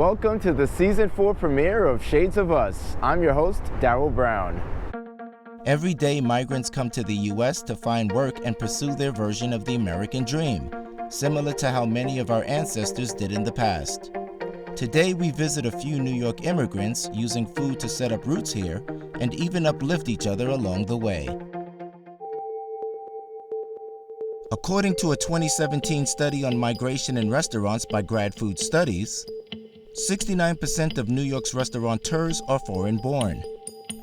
welcome to the Season 4 premiere of Shades of Us. I'm your host, Daryl Brown. Every day, migrants come to the U.S. to find work and pursue their version of the American dream, similar to how many of our ancestors did in the past. Today, we visit a few New York immigrants using food to set up roots here and even uplift each other along the way. According to a 2017 study on migration in restaurants by Grad Food Studies, 69% of New York's restaurateurs are foreign-born.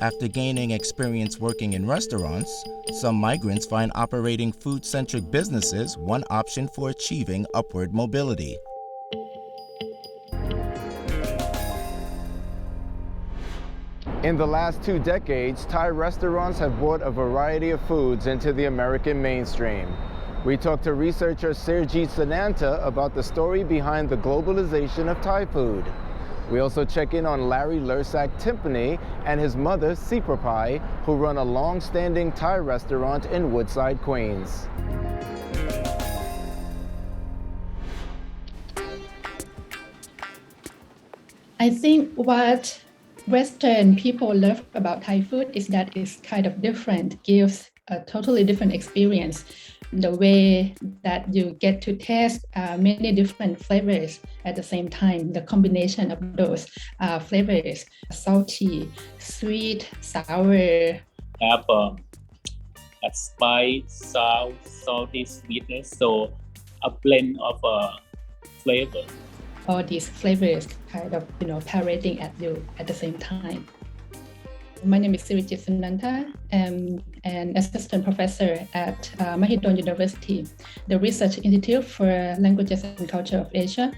After gaining experience working in restaurants, some migrants find operating food-centric businesses one option for achieving upward mobility. In the last 2 decades, Thai restaurants have brought a variety of foods into the American mainstream. We talked to researcher Serjeet Sananta about the story behind the globalization of Thai food. We also check in on Larry Lursak Timpani and his mother, Siprapai, who run a long-standing Thai restaurant in Woodside, Queens. I think what Western people love about Thai food is that it's kind of different, gives a totally different experience. The way that you get to taste many different flavors at the same time, the combination of those flavors, salty, sweet, sour. Have a spice, sour, salty, sweetness, so a blend of flavor. All these flavors kind of, parading at you at the same time. My name is Serjeet Sananta. I'm an assistant professor at Mahidol University, the Research Institute for Languages and Culture of Asia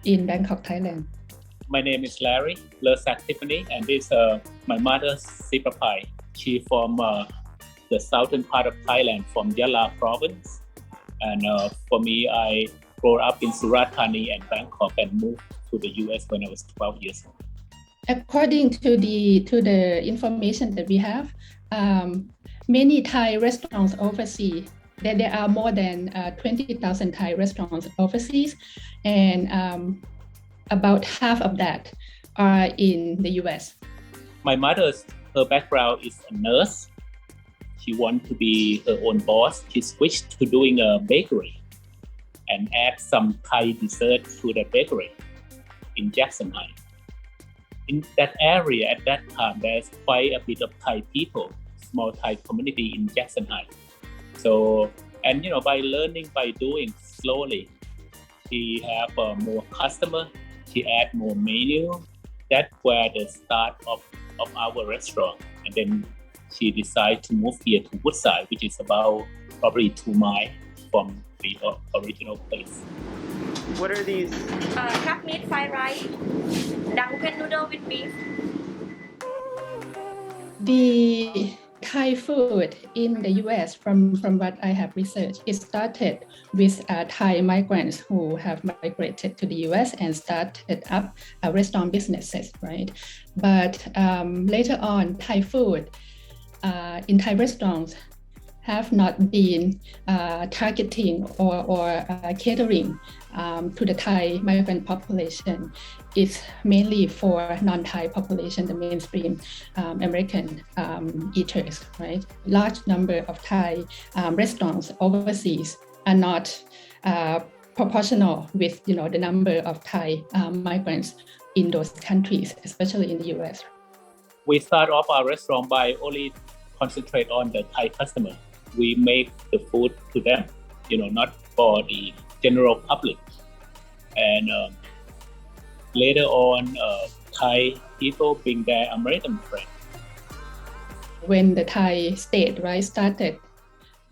in Bangkok, Thailand. My name is Larry Lursak Timpani, and this is my mother, Siprapai. She from the southern part of Thailand, from Yala province. And for me, I grew up in Surat Thani and Bangkok and moved to the US when I was 12 years old. According to the information that we have, many Thai restaurants overseas, there are more than 20,000 Thai restaurants overseas, and about half of that are in the US. My her background is a nurse. She wanted to be her own boss. She switched to doing a bakery and add some Thai dessert to the bakery in Jackson Heights. In that area at that time, there's quite a bit of Thai people, small Thai community in Jackson Heights. So, and by learning, by doing slowly, she have more customer, she add more menu. That's where the start of our restaurant. And then she decided to move here to Woodside, which is about probably 2 miles from the original place. What are these? Crab meat fried rice, Dunkin' noodle with beef. The Thai food in the US, from what I have researched, it started with Thai migrants who have migrated to the US and started up restaurant businesses, right? But later on, Thai food in Thai restaurants have not been targeting or catering to the Thai migrant population. It's mainly for non-Thai population, the mainstream American eaters, right? Large number of Thai restaurants overseas are not proportional with the number of Thai migrants in those countries, especially in the US. We start off our restaurant by only concentrate on the Thai customer. We make the food to them, not for the general public. And later on, Thai people bring their American friends. When the Thai state started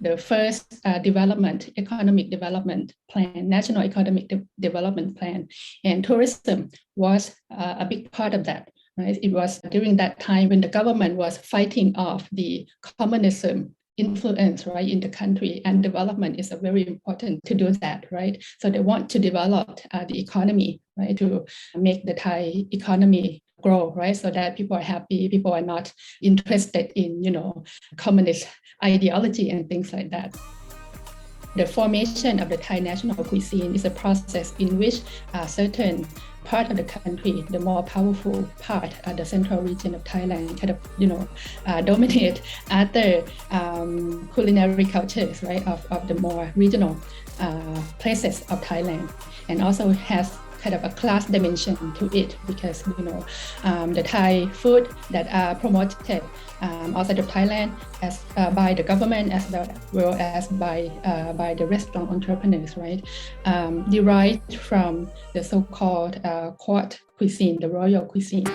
the first economic development plan, national economic development plan, and tourism was a big part of that. Right? It was during that time when the government was fighting off the communism influence, right, in the country, and development is very important to do that, right? So they want to develop the economy, right, to make the Thai economy grow, right, so that people are happy, people are not interested in, communist ideology and things like that. the formation of the Thai national cuisine is a process in which certain part of the country, the more powerful part of the central region of Thailand, kind of, dominate other culinary cultures, right, of the more regional places of Thailand, and also has kind of a class dimension to it because the Thai food that are promoted outside of Thailand as by the government as well as by the restaurant entrepreneurs, right, derived from the so-called court cuisine, the royal cuisine.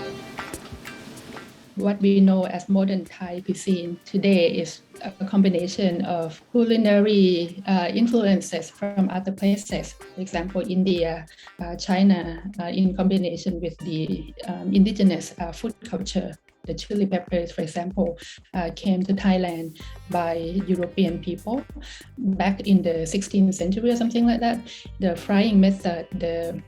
What we know as modern Thai cuisine today is a combination of culinary influences from other places, for example, India, China, in combination with the indigenous food culture. The chili peppers, for example, came to Thailand by European people back in the 16th century or something like that. The frying method, the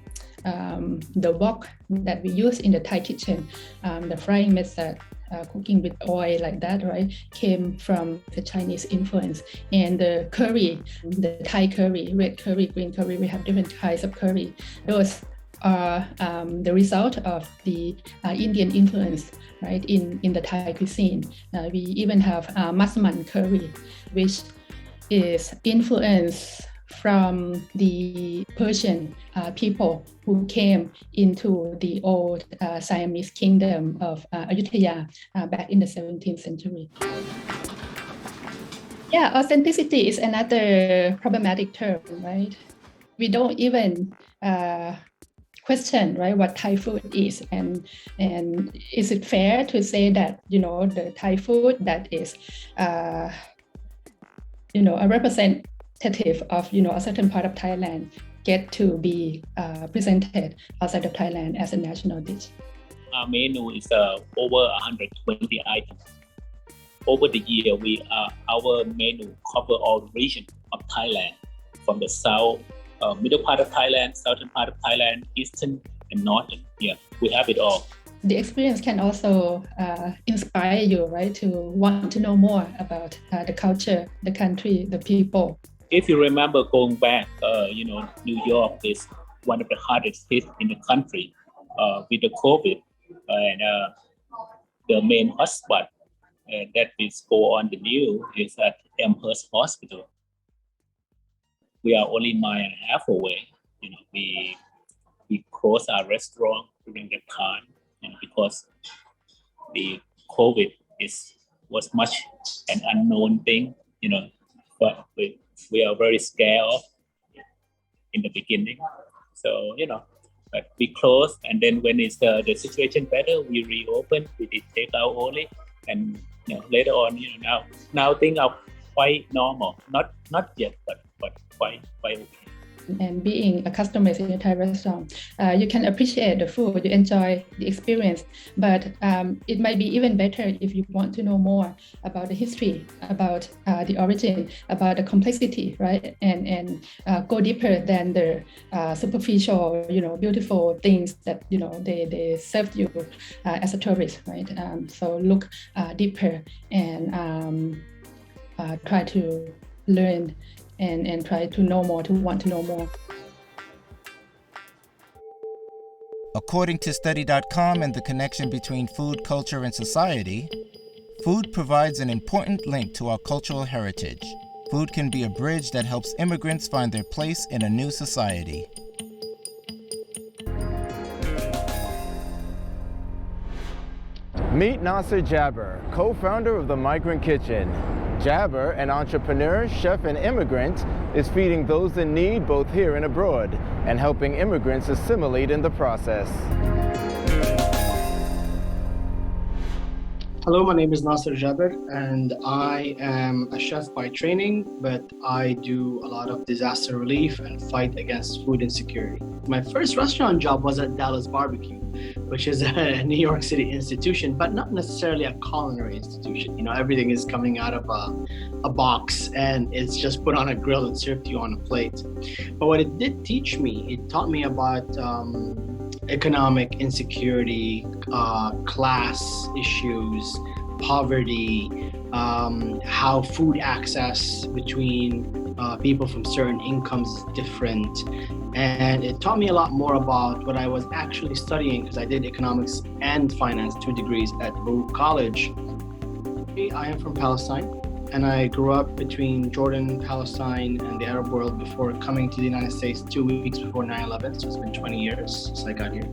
wok that we use in the Thai kitchen, the frying method, cooking with oil like that, right, came from the Chinese influence. And the curry, the Thai curry, red curry, green curry, we have different kinds of curry. Those are the result of the Indian influence, right, in the Thai cuisine. We even have massaman curry, which is influenced from the Persian people who came into the old Siamese kingdom of Ayutthaya back in the 17th century. Yeah, authenticity is another problematic term, right? We don't even question, right, what Thai food is, and is it fair to say that the Thai food that is a representative of a certain part of Thailand get to be presented outside of Thailand as a national dish? Our menu is over 120 items. Over the year, our menu cover all regions of Thailand, from the south, middle part of Thailand, southern part of Thailand, eastern and northern. Yeah, we have it all. The experience can also inspire you, right, to want to know more about the culture, the country, the people. If you remember going back, New York is one of the hardest hit in the country with the COVID, and the main hotspot that is go on the news is at Amherst Hospital. We are only a mile and a half away. We closed our restaurant during that time, because the COVID was much an unknown thing, but we are very scared of in the beginning. So, but we closed, and then when it's the situation better, we reopen. We did take out only, and later on, now things are quite normal. Not yet, but quite okay. And being a customer in a Thai restaurant, you can appreciate the food, you enjoy the experience, but it might be even better if you want to know more about the history, about the origin, about the complexity, right? And go deeper than the superficial, beautiful things that, they served you as a tourist, right? So look deeper and try to learn and try to know more, to want to know more. According to Study.com and the connection between food, culture, and society, food provides an important link to our cultural heritage. Food can be a bridge that helps immigrants find their place in a new society. Meet Nasser Jabber, co-founder of the Migrant Kitchen. Jabber, an entrepreneur, chef, and immigrant, is feeding those in need both here and abroad and helping immigrants assimilate in the process. Hello, my name is Nasser Jabber, and I am a chef by training, but I do a lot of disaster relief and fight against food insecurity. My first restaurant job was at Dallas Barbecue, which is a New York City institution, but not necessarily a culinary institution. Everything is coming out of a box and it's just put on a grill and served to you on a plate. But what it did teach me, it taught me about economic insecurity, class issues, poverty, how food access between people from certain incomes is different. And it taught me a lot more about what I was actually studying, because I did economics and finance, 2 degrees at Baruch College. I am from Palestine, and I grew up between Jordan, Palestine, and the Arab world before coming to the United States 2 weeks before 9/11. So it's been 20 years since I got here.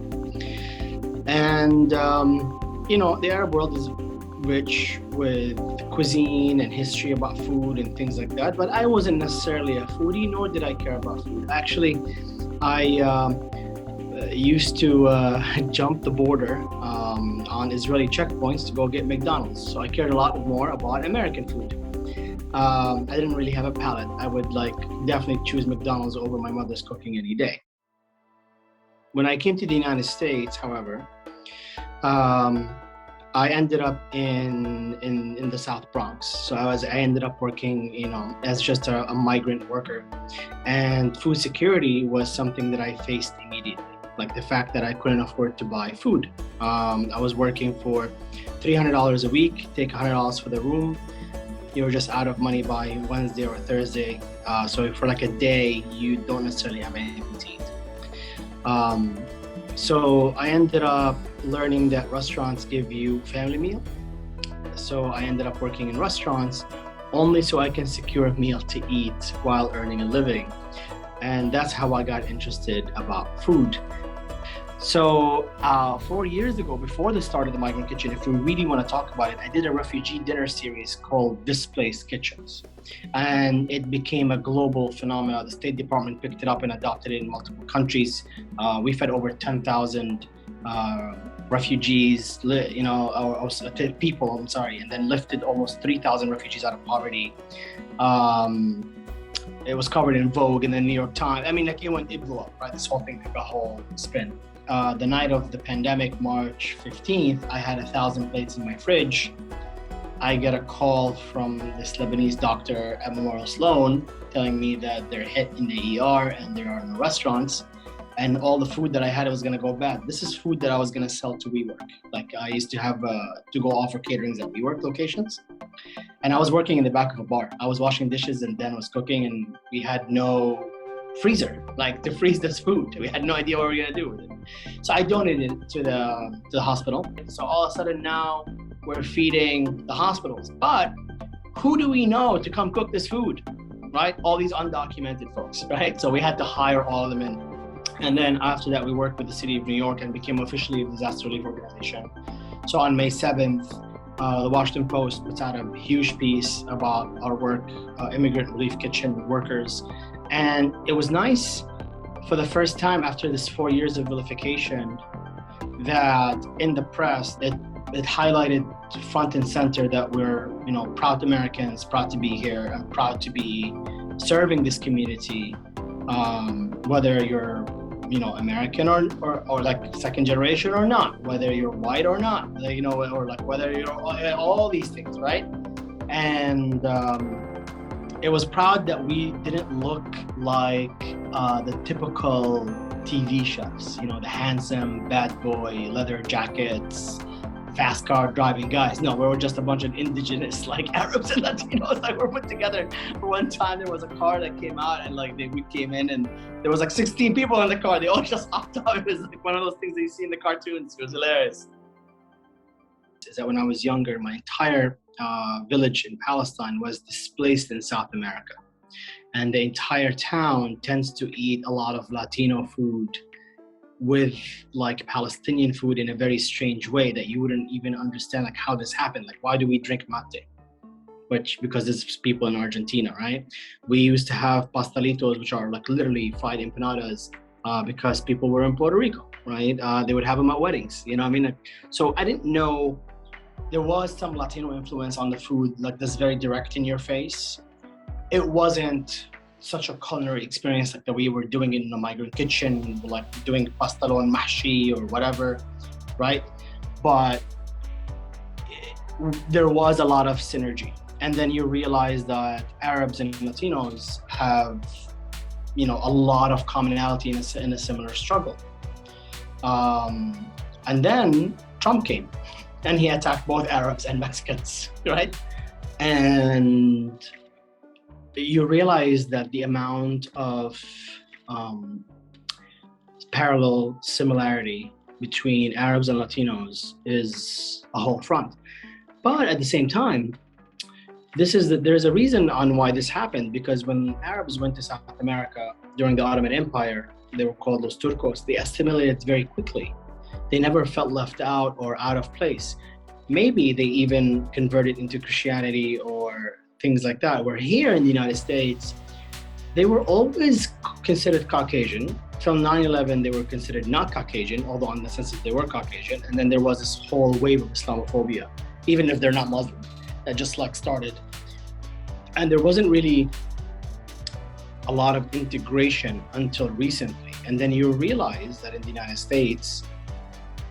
And, the Arab world is rich with cuisine and history about food and things like that, but I wasn't necessarily a foodie, nor did I care about food. Actually, I used to jump the border on Israeli checkpoints to go get McDonald's, so I cared a lot more about American food. I didn't really have a palate. I would definitely choose McDonald's over my mother's cooking any day. When I came to the United States, however, I ended up in the South Bronx. So I ended up working, as just a migrant worker. And food security was something that I faced immediately. Like the fact that I couldn't afford to buy food. I was working for $300 a week, take $100 for the room. You're just out of money by Wednesday or Thursday. So for like a day, you don't necessarily have anything to eat. So I ended up learning that restaurants give you family meal. So I ended up working in restaurants only so I can secure a meal to eat while earning a living. And that's how I got interested about food. So 4 years ago, before the start of the Migrant Kitchen, if we really want to talk about it, I did a refugee dinner series called Displaced Kitchens. And it became a global phenomenon. The State Department picked it up and adopted it in multiple countries. We fed over 10,000 refugees, people, and then lifted almost 3,000 refugees out of poverty. It was covered in Vogue and the New York Times. It blew up, right? This whole thing took a whole spin. The night of the pandemic, March 15th, I had 1,000 plates in my fridge. I get a call from this Lebanese doctor at Memorial Sloan telling me that they're hit in the ER and there are no restaurants. And all the food that I had was going to go bad. This is food that I was going to sell to WeWork. I used to have to go offer caterings at WeWork locations. And I was working in the back of a bar. I was washing dishes and Dan was cooking, and we had no freezer, to freeze this food. We had no idea what we were going to do with it. So I donated it to the hospital. So all of a sudden now we're feeding the hospitals. But who do we know to come cook this food, right? All these undocumented folks, right? So we had to hire all of them in. And then after that, we worked with the city of New York and became officially a disaster relief organization. So on May 7th, the Washington Post puts out a huge piece about our work, Immigrant Relief Kitchen workers. And it was nice for the first time after this 4 years of vilification that in the press, it highlighted front and center that we're, proud Americans, proud to be here and proud to be serving this community, whether you're American or second generation or not, whether you're white or not, whether you're all these things, right? And it was proud that we didn't look like the typical TV chefs, the handsome bad boy, leather jackets, fast car driving guys. No, we were just a bunch of indigenous Arabs and Latinos that were put together. For one time, there was a car that came out and we came in and there was 16 people in the car. They all just hopped up. It was one of those things that you see in the cartoons. It was hilarious. Is that when I was younger, my entire village in Palestine was displaced in South America. And the entire town tends to eat a lot of Latino food with Palestinian food in a very strange way that you wouldn't even understand how this happened. Why do we drink mate? Because there's people in Argentina, right? We used to have pastelitos, which are literally fried empanadas, because people were in Puerto Rico, right? They would have them at weddings, So I didn't know there was some Latino influence on the food, this very direct in your face. It wasn't such a culinary experience that we were doing in the Migrant Kitchen, doing pastelón mahshi or whatever, right? But there was a lot of synergy. And then you realize that Arabs and Latinos have, a lot of commonality in a similar struggle. And then Trump came and he attacked both Arabs and Mexicans, right? And you realize that the amount of parallel similarity between Arabs and Latinos is a whole front. But at the same time, there's a reason on why this happened, because when Arabs went to South America during the Ottoman Empire, they were called Los Turcos, they assimilated very quickly. They never felt left out or out of place. Maybe they even converted into Christianity or things like that. Where here in the United States, they were always considered Caucasian. Till 9/11, they were considered not Caucasian, although in the census they were Caucasian. And then there was this whole wave of Islamophobia, even if they're not Muslim, that just like started. And there wasn't really a lot of integration until recently. And then you realize that in the United States,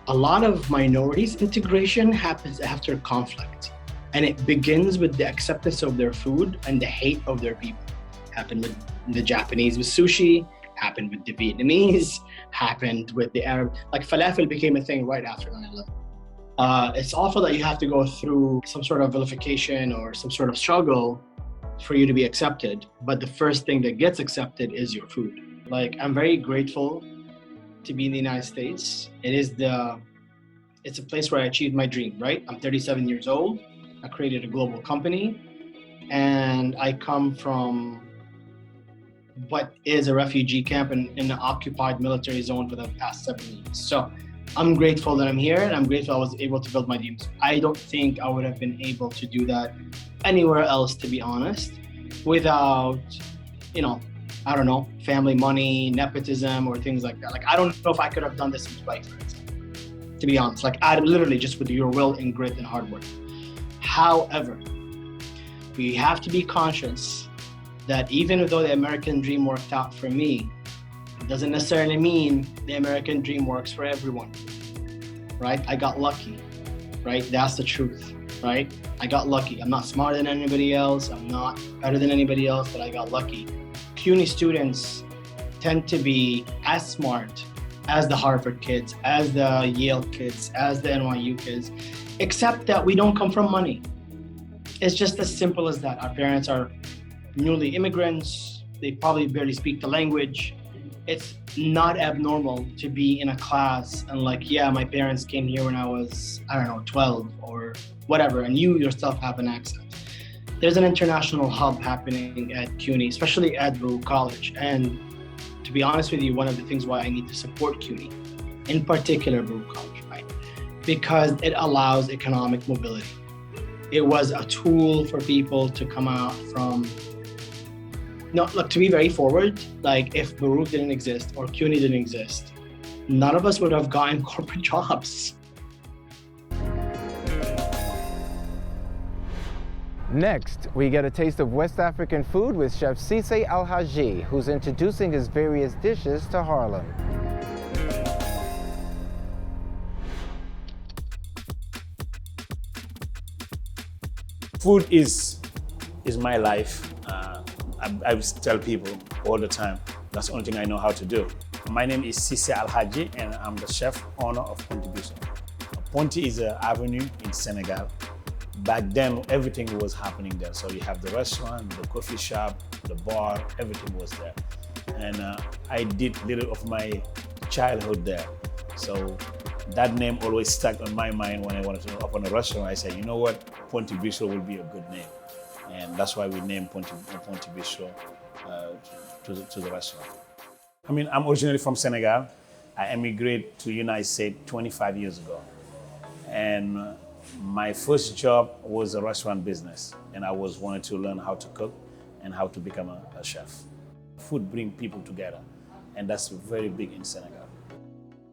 a lot of minorities integration happens after conflict. And it begins with the acceptance of their food and the hate of their people. Happened with the Japanese with sushi, happened with the Vietnamese, happened with the Arab. Like falafel became a thing right after 9/11. It's awful that you have to go through some sort of vilification or some sort of struggle for you to be accepted. But the first thing that gets accepted is your food. Like, I'm very grateful to be in the United States. It's a place where I achieved my dream, right? I'm 37 years old. I created a global company, and I come from what is a refugee camp in an occupied military zone for the past 7 years. So I'm grateful that I'm here, and I'm grateful I was able to build my dreams. I don't think I would have been able to do that anywhere else, to be honest, without, I don't know, family money, nepotism, or things like that. Like, I don't know if I could have done this in Dubai, for example, to be honest. Like, I literally just with your will and grit and hard work. However, we have to be conscious that even though the American dream worked out for me, it doesn't necessarily mean the American dream works for everyone, right? I got lucky, right? That's the truth, right? I got lucky. I'm not smarter than anybody else. I'm not better than anybody else, but I got lucky. CUNY students tend to be as smart as the Harvard kids, as the Yale kids, as the NYU kids, except that we don't come from money. It's just as simple as that. Our parents are newly immigrants. They probably barely speak the language. It's not abnormal to be in a class and like, yeah, my parents came here when I was, 12 or whatever, and you yourself have an accent. There's an international hub happening at CUNY, especially at Baruch College. And to be honest with you, one of the things why I need to support CUNY, in particular Baruch College, right? Because it allows economic mobility. It was a tool for people to come out from, to be very forward, like if Baruch didn't exist or CUNY didn't exist, none of us would have gotten corporate jobs. Next, we get a taste of West African food with Chef Cissé Al-Haji, who's introducing his various dishes to Harlem. Food is my life. I tell people all the time, that's the only thing I know how to do. My name is Cissé Al-Haji, and I'm the chef owner of Ponty Bistro. Ponty is an avenue in Senegal. Back then, everything was happening there. So you have the restaurant, the coffee shop, the bar, everything was there. And I did little of my childhood there. So that name always stuck on my mind when I wanted to open a restaurant. I said, you know what, Ponty Bistro will be a good name. And that's why we named Ponty Bistro to the restaurant. I mean, I'm originally from Senegal. I immigrated to the United States 25 years ago. And my first job was a restaurant business, and I was wanting to learn how to cook and how to become a chef. Food brings people together, and that's very big in Senegal.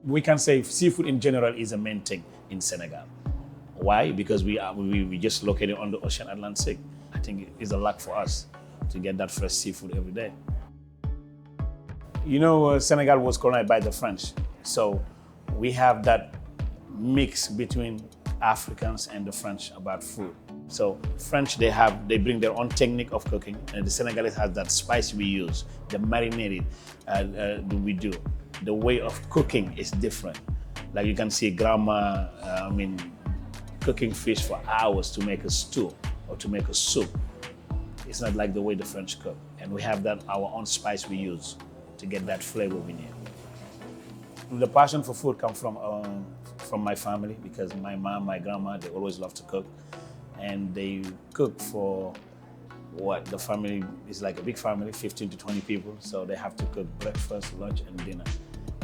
We can say seafood in general is a main thing in Senegal. Why? Because we just located on the Ocean Atlantic. I think it's a luck for us to get that fresh seafood every day. You know, Senegal was colonized by the French, so we have that mix between Africans and the French about food. So French, they bring their own technique of cooking, and the Senegalese has that spice we use, the marinated we do. The way of cooking is different. Like you can see grandma, cooking fish for hours to make a stew or to make a soup. It's not like the way the French cook. And we have that, our own spice we use to get that flavor we need. The passion for food comes from my family, because my mom, my grandma, they always love to cook. And they cook for what the family is like a big family, 15 to 20 people. So they have to cook breakfast, lunch, and dinner.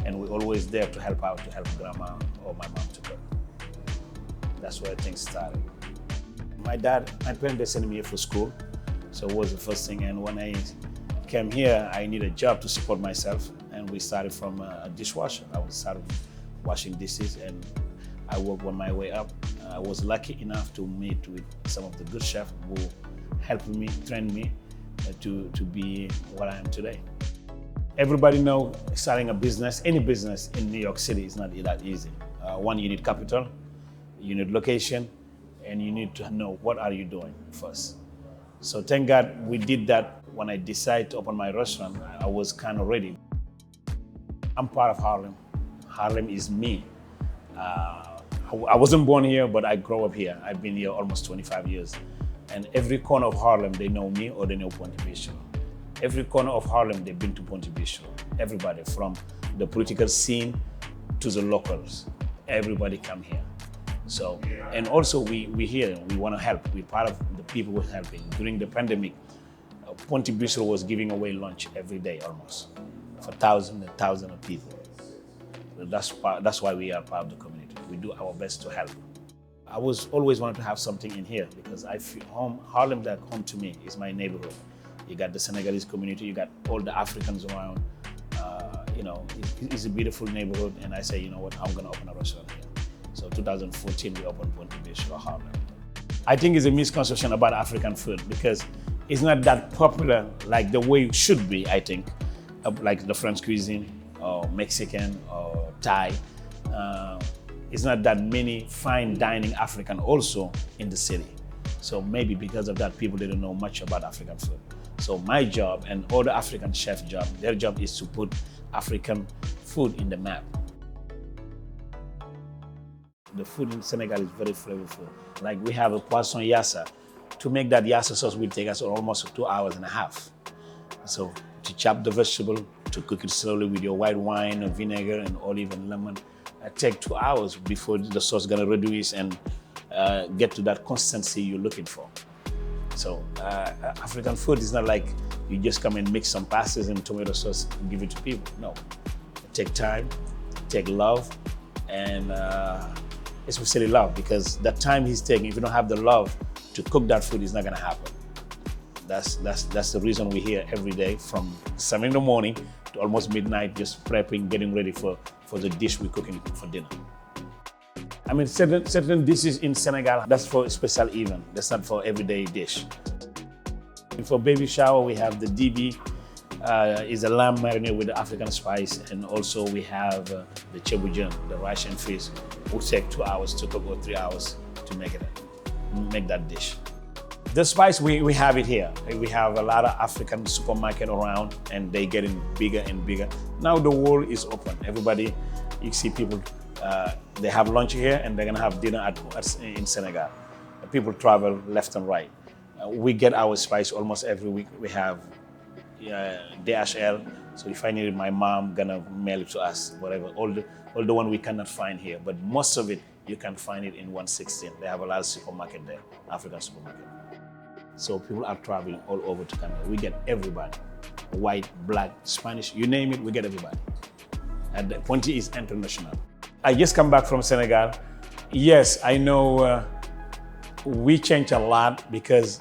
And we're always there to help out, to help grandma or my mom to cook. That's where things started. My parents, they sent me here for school. So it was the first thing. And when I came here, I needed a job to support myself. And we started from a dishwasher. I started washing dishes, and I worked on my way up. I was lucky enough to meet with some of the good chefs who helped me, trained me to be what I am today. Everybody knows starting a business, any business in New York City is not that easy. One, you need capital, you need location, and you need to know what are you doing first. So thank God we did that. When I decided to open my restaurant, I was kind of ready. I'm part of Harlem. Harlem is me. I wasn't born here, but I grew up here. I've been here almost 25 years. And every corner of Harlem, they know me or they know Ponte Bistro. Every corner of Harlem, they've been to Ponte Bistro. Everybody, from the political scene to the locals, everybody come here. So, and also we here, we want to help. We're part of the people who are helping. During the pandemic, Ponte Bistro was giving away lunch every day almost for thousands and thousands of people. That's why we are part of the community. We do our best to help. I was always wanted to have something in here because I feel Harlem, like home to me, is my neighborhood. You got the Senegalese community, you got all the Africans around. It's a beautiful neighborhood, and I say, you know what, I'm gonna open a restaurant here. So 2014, we opened Ponte Bistro Harlem. I think it's a misconception about African food because it's not that popular like the way it should be, I think, like the French cuisine or Mexican or Thai. It's not that many fine dining African also in the city. So maybe because of that, people didn't know much about African food. So my job and all the African chef's job, their job is to put African food in the map. The food in Senegal is very flavorful. Like we have a poisson yassa. To make that yassa sauce will take us almost 2.5 hours. So to chop the vegetable, to cook it slowly with your white wine, and vinegar, and olive and lemon, it takes 2 hours before the sauce is gonna reduce and get to that consistency you're looking for. So African food is not like you just come and mix some pastas and tomato sauce and give it to people. No, it takes time, it takes love, and especially love, because that time he's taking, if you don't have the love to cook that food, it's not gonna happen. That's the reason we're here every day from 7 in the morning to almost midnight, just prepping, getting ready for the dish we're cooking for dinner. I mean, certain dishes in Senegal, that's for a special event. That's not for everyday dish. For baby shower, we have the dibi, is a lamb marinated with the African spice, and also we have the cebujan, the rice and fish. It will take 2 hours to cook or 3 hours to make that dish. The spice, we have it here. We have a lot of African supermarket around, and they're getting bigger and bigger. Now the world is open. Everybody, you see people, they have lunch here and they're gonna have dinner in Senegal. People travel left and right. We get our spice almost every week. We have DHL, so if I need my mom gonna mail it to us, whatever. All the one we cannot find here, but most of it, you can find it in 116. They have a lot of supermarket there, African supermarket. So people are traveling all over to Canada. We get everybody, white, black, Spanish, you name it, we get everybody. And the Ponte is international. I just come back from Senegal. Yes, I know we changed a lot because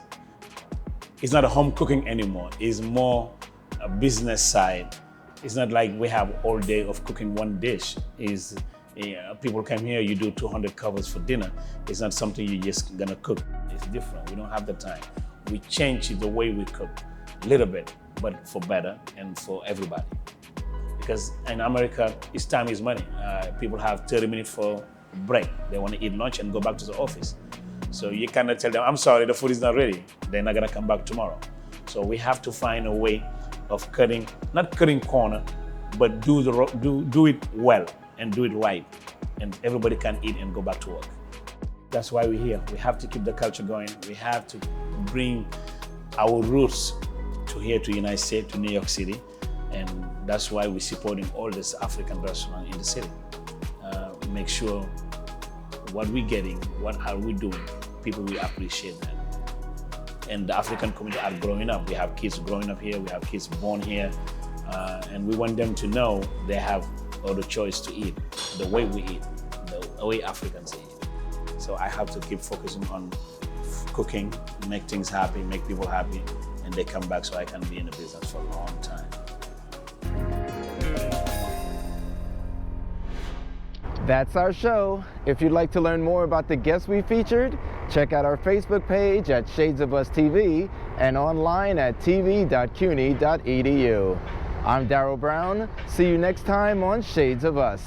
it's not a home cooking anymore. It's more a business side. It's not like we have all day of cooking one dish. People come here, you do 200 covers for dinner. It's not something you're just gonna cook. It's different, we don't have the time. We change the way we cook a little bit, but for better and for everybody. Because in America, time is money. People have 30 minutes for break. They want to eat lunch and go back to the office. So you cannot tell them, I'm sorry, the food is not ready. They're not gonna come back tomorrow. So we have to find a way of not cutting corner, but do it well and do it right. And everybody can eat and go back to work. That's why we're here. We have to keep the culture going. We have to bring our roots to here to United States, to New York City, and that's why we're supporting all these African restaurants in the city. Make sure what we're getting, what are we doing, people will appreciate that. And the African community are growing up. We have kids growing up here, we have kids born here, and we want them to know they have all the choice to eat, the way we eat, the way Africans eat. So I have to keep focusing on cooking, make things happy, make people happy, and they come back so I can be in the business for a long time. That's our show. If you'd like to learn more about the guests we featured, check out our Facebook page at Shades of Us TV and online at tv.cuny.edu. I'm Darryl Brown. See you next time on Shades of Us.